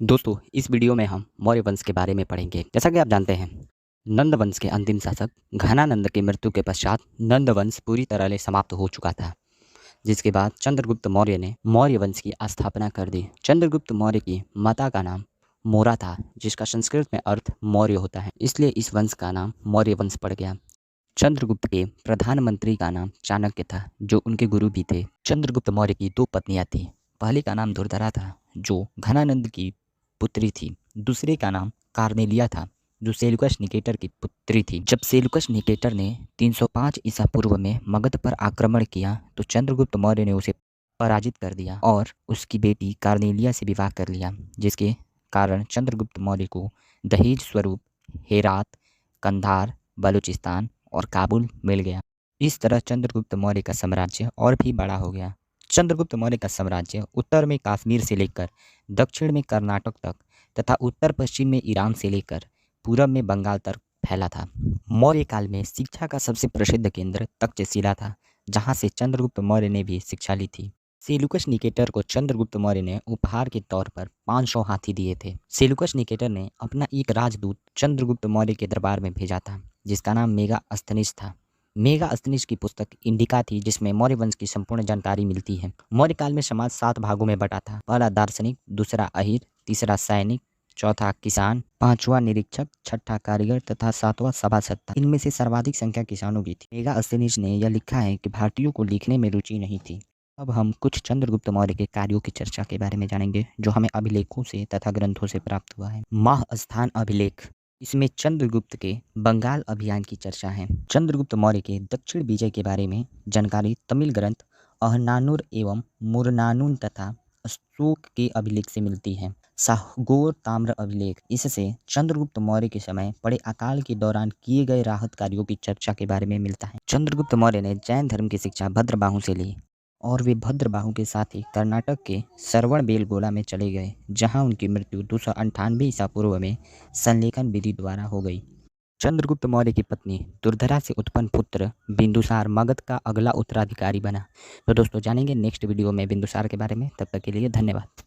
दोस्तों, इस वीडियो में हम मौर्य वंश के बारे में पढ़ेंगे। जैसा कि आप जानते हैं, नंद वंश के अंतिम शासक घनानंद की मृत्यु के पश्चात नंद वंश पूरी तरह से समाप्त हो चुका था, जिसके बाद चंद्रगुप्त मौर्य ने मौर्य वंश की स्थापना कर दी। चंद्रगुप्त मौर्य की माता का नाम मोरा था, जिसका संस्कृत में अर्थ मौर्य होता है, इसलिए इस वंश का नाम मौर्य वंश पड़ गया। चंद्रगुप्त के प्रधानमंत्री का नाम चाणक्य था, जो उनके गुरु भी थे। चंद्रगुप्त मौर्य की दो पत्नियां थीं। पहली का नाम दुर्धरा था, जो घनानंद की पुत्री थी। दूसरे का नाम कार्नेलिया था, जो सेल्यूकस निकेटर की पुत्री थी। जब सेल्यूकस निकेटर ने 305 ईसा पूर्व में मगध पर आक्रमण किया, तो चंद्रगुप्त मौर्य ने उसे पराजित कर दिया और उसकी बेटी कार्नेलिया से विवाह कर लिया, जिसके कारण चंद्रगुप्त मौर्य को दहेज स्वरूप हेरात, कंधार, बलूचिस्तान और काबुल मिल गया। इस तरह चंद्रगुप्त मौर्य का साम्राज्य और भी बड़ा हो गया। चंद्रगुप्त मौर्य का साम्राज्य उत्तर में कश्मीर से लेकर दक्षिण में कर्नाटक तक तथा उत्तर पश्चिम में ईरान से लेकर पूरब में बंगाल तक फैला था। मौर्य काल में शिक्षा का सबसे प्रसिद्ध केंद्र तक्षशिला था, जहां से चंद्रगुप्त मौर्य ने भी शिक्षा ली थी। सेल्यूकस निकेटर को चंद्रगुप्त मौर्य ने उपहार के तौर पर 500 हाथी दिए थे। सेल्यूकस निकेटर ने अपना एक राजदूत चंद्रगुप्त मौर्य के दरबार में भेजा था, जिसका नाम मेगास्थनीज था। मेगास्थनीज की पुस्तक इंडिका थी, जिसमें मौर्य वंश की संपूर्ण जानकारी मिलती है। मौर्य काल में समाज 7 भागों में बटा था। पहला दार्शनिक, दूसरा अहीर, तीसरा सैनिक, चौथा किसान, पांचवा निरीक्षक, छठा कारीगर तथा सातवां सभासद था। इनमें से सर्वाधिक संख्या किसानों की थी। मेगास्थनीज ने यह लिखा है कि भारतीयों को लिखने में रुचि नहीं थी। अब हम कुछ चंद्रगुप्त मौर्य के कार्यों की चर्चा के बारे में जानेंगे, जो हमें अभिलेखों से तथा ग्रंथों से प्राप्त हुआ है। महास्थान अभिलेख, इसमें चंद्रगुप्त के बंगाल अभियान की चर्चा है। चंद्रगुप्त मौर्य के दक्षिण विजय के बारे में जानकारी तमिल ग्रंथ अहनानुर एवं मुरनानुन तथा अशोक के अभिलेख से मिलती है। साहगोर ताम्र अभिलेख, इससे चंद्रगुप्त मौर्य के समय पड़े अकाल के दौरान किए गए राहत कार्यों की चर्चा के बारे में मिलता है। चंद्रगुप्त मौर्य ने जैन धर्म की शिक्षा भद्रबाहु से ली और वे भद्रबाहु के साथ ही कर्नाटक के श्रवणबेलगोला में चले गए, जहां उनकी मृत्यु 298 ईसा पूर्व में संलेखन विधि द्वारा हो गई। चंद्रगुप्त मौर्य की पत्नी दुर्धरा से उत्पन्न पुत्र बिंदुसार मगध का अगला उत्तराधिकारी बना। तो दोस्तों, जानेंगे नेक्स्ट वीडियो में बिंदुसार के बारे में। तब तक के लिए धन्यवाद।